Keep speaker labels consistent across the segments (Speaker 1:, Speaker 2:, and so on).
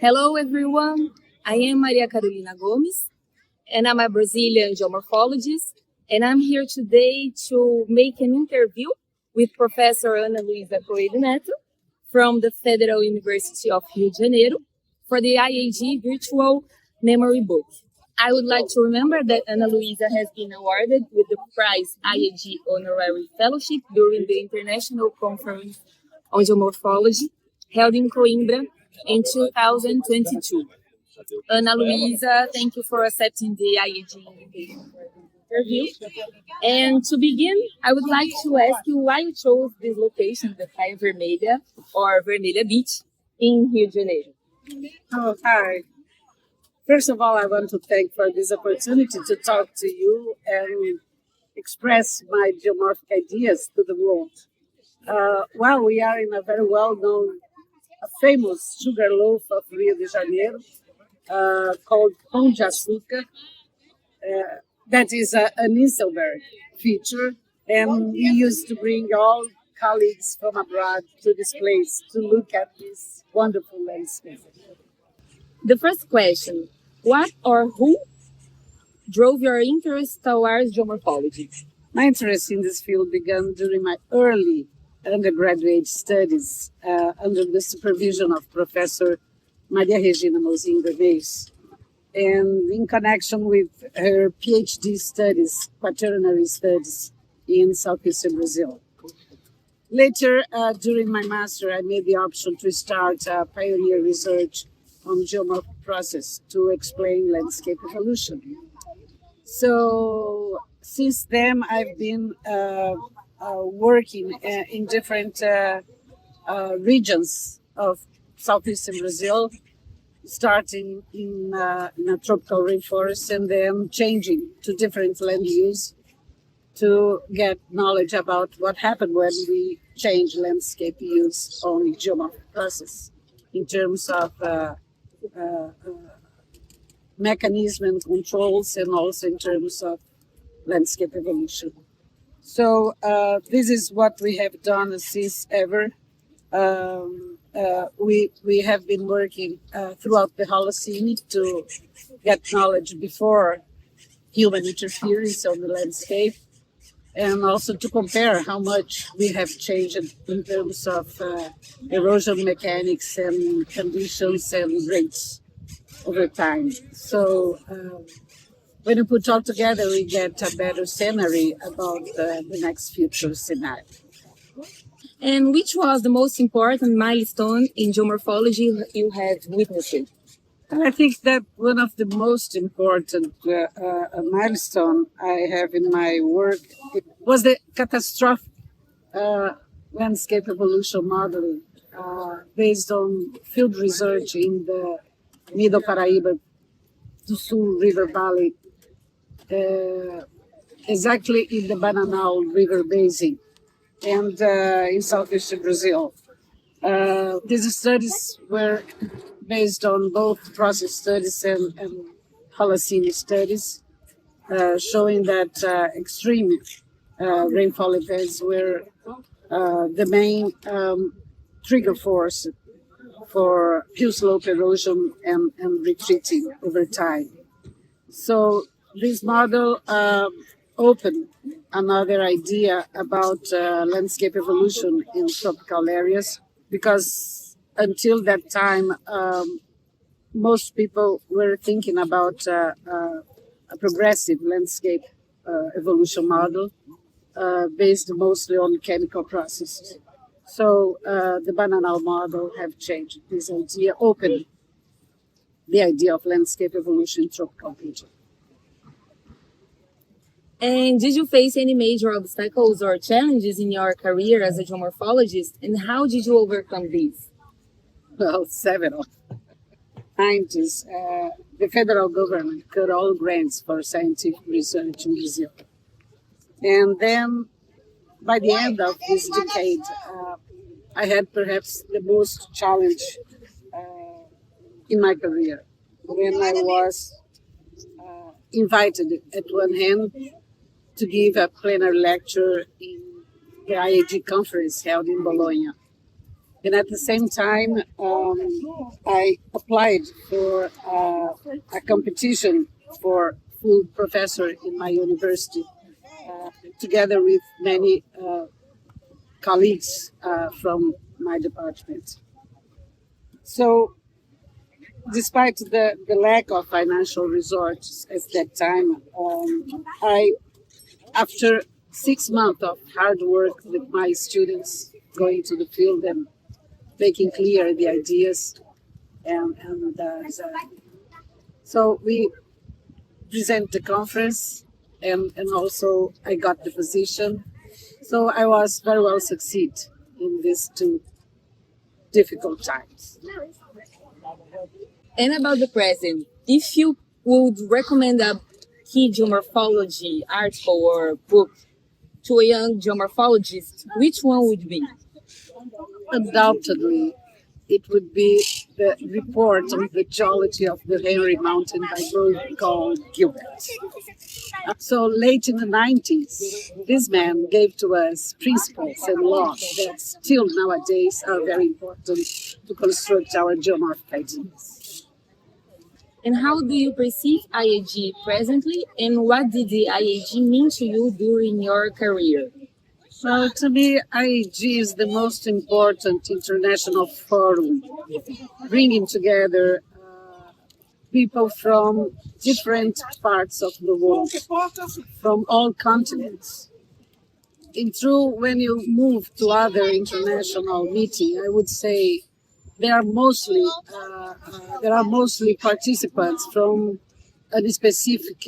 Speaker 1: Hello, everyone. I am Maria Carolina Gomes, and I'm a Brazilian geomorphologist. And I'm here today to make an interview with Professor Ana Luiza Coelho Netto from the Federal University of Rio de Janeiro for the IAG Virtual Memory Book. I would like to remember that Ana Luiza has been awarded with the prize IAG Honorary Fellowship during the International Conference on Geomorphology held in Coimbra in 2022. Ana Luiza, thank you for accepting the IAG invitation for the interview. And to begin, I would like to ask you why you chose this location, the Praia Vermelha or Vermelha Beach in Rio de Janeiro.
Speaker 2: Oh, hi. First of all, I want to thank for this opportunity to talk to you and express my geomorphic ideas to the world. Well, we are in a very well-known, a famous sugar loaf of Rio de Janeiro called Pão de Açúcar. That is an Inselberg feature, and we used to bring all colleagues from abroad to this place to look at this wonderful landscape.
Speaker 1: The first question, what or who drove your interest towards geomorphology?
Speaker 2: My interest in this field began during my early undergraduate studies under the supervision of Professor Maria Regina Mozinga Reis, and in connection with her PhD studies, quaternary studies in southeastern Brazil. Later, during my master, I made the option to start pioneer research on geomorphic process to explain landscape evolution. So since then, I've been working in different regions of southeastern Brazil, starting in a tropical rainforest and then changing to different land use to get knowledge about what happened when we change landscape use on geomorphic process in terms of mechanism and controls, and also in terms of landscape evolution. So this is what we have done since ever. We have been working throughout the Holocene to get knowledge before human interference on the landscape, and also to compare how much we have changed in terms of erosion mechanics and conditions and rates over time. So when we put all together, we get a better scenery about the next future scenario.
Speaker 1: And which was the most important milestone in geomorphology you have witnessed?
Speaker 2: I think that one of the most important milestone I have in my work was the catastrophic landscape evolution modeling based on field research in the Middle Paraíba do Sul River Valley, exactly in the Bananal River Basin and in southeastern Brazil. These studies were based on both process studies and Holocene studies, showing that extreme rainfall events were the main trigger force for hill slope erosion and retreating over time. So this model opened another idea about landscape evolution in tropical areas, because until that time, most people were thinking about a progressive landscape evolution model based mostly on chemical processes. So the Bananal model have changed this idea, opened the idea of landscape evolution in tropical region.
Speaker 1: And did you face any major obstacles or challenges in your career as a geomorphologist, and how did you overcome these?
Speaker 2: Well, several. 90s, the federal government cut all grants for scientific research in Brazil. And then by the end of this decade, I had perhaps the most challenge in my career when I was invited at one hand to give a plenary lecture in the IAG conference held in Bologna. And at the same time, I applied for a competition for full professor in my university, together with many colleagues from my department. So, despite the lack of financial resources at that time, after 6 months of hard work with my students going to the field and making clear the ideas, and so we present the conference, and also I got the position. So I was very well succeed in these two difficult times.
Speaker 1: And about the present, if you would recommend a key geomorphology article or book to a young geomorphologist, which one would be?
Speaker 2: Undoubtedly, it would be the report on the geology of the Henry Mountain by Coelho Gilbert. So late in the 90s, this man gave to us principles and laws that still nowadays are very important to construct our geomorphic ideas.
Speaker 1: And how do you perceive IAG presently, and what did the IAG mean to you during your career?
Speaker 2: So to me, IAG is the most important international forum, bringing together people from different parts of the world, from all continents. In true, when you move to other international meeting, I would say there are mostly participants from a specific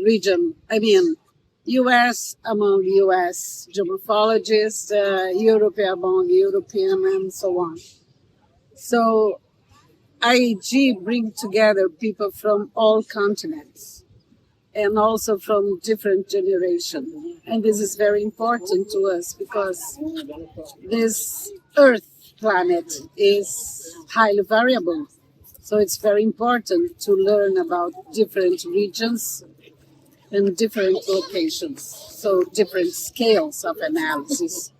Speaker 2: region. I mean, U.S. among U.S. geomorphologists, Europe among European, and so on. So IAG bring together people from all continents and also from different generations. And this is very important to us because this Earth planet is highly variable. So it's very important to learn about different regions and different locations, so different scales of analysis.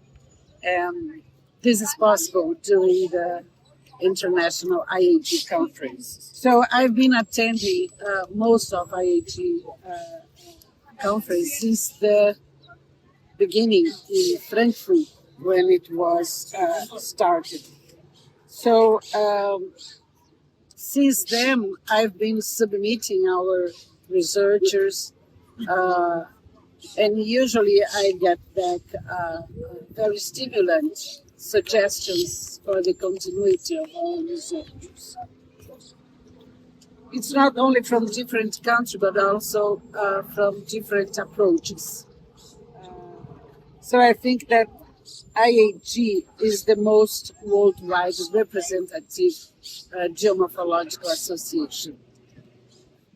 Speaker 2: And this is possible during the International IAG Conference. So I've been attending most of IAG conference since the beginning in Frankfurt when it was started. So since then, I've been submitting our researchers, and usually I get back very stimulant suggestions for the continuity of our research. It's not only from different countries, but also from different approaches. So I think that IAG is the most worldwide representative geomorphological association.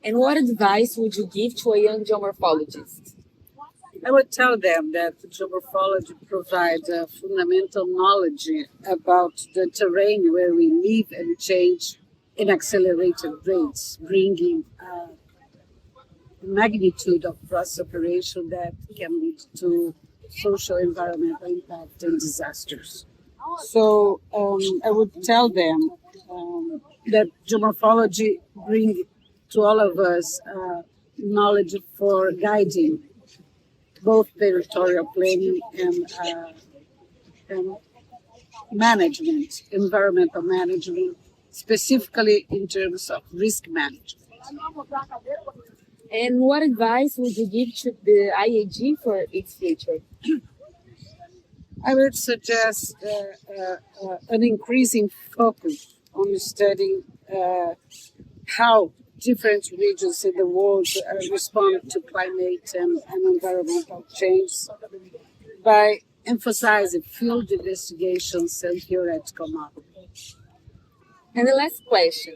Speaker 1: And what advice would you give to a young geomorphologist?
Speaker 2: I would tell them that geomorphology provides fundamental knowledge about the terrain where we live and change in accelerated rates, bringing magnitude of process operation that can lead to social environmental impact and disasters. So I would tell them that geomorphology brings to all of us knowledge for guiding both territorial planning and management, environmental management, specifically in terms of risk management.
Speaker 1: And what advice would you give to the IAG for its future?
Speaker 2: I would suggest an increasing focus on studying how different regions in the world respond to climate and environmental change by emphasizing field investigations and theoretical models.
Speaker 1: And the last question.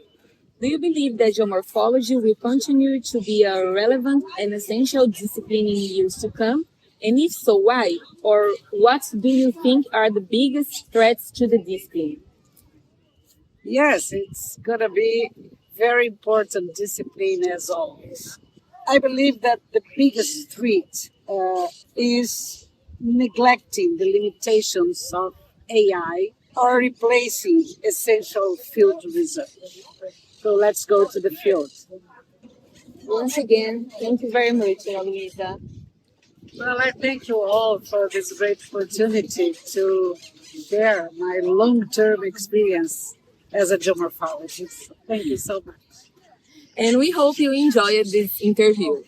Speaker 1: Do you believe that geomorphology will continue to be a relevant and essential discipline in years to come? And if so, why? Or what do you think are the biggest threats to the discipline?
Speaker 2: Yes, it's going to be very important discipline as always. I believe that the biggest threat is neglecting the limitations of AI or replacing essential field research. So let's go to the field.
Speaker 1: Once again, thank you very much, Luiza.
Speaker 2: Well, I thank you all for this great opportunity to share my long-term experience as a geomorphologist. Thank you so much.
Speaker 1: And we hope you enjoyed this interview.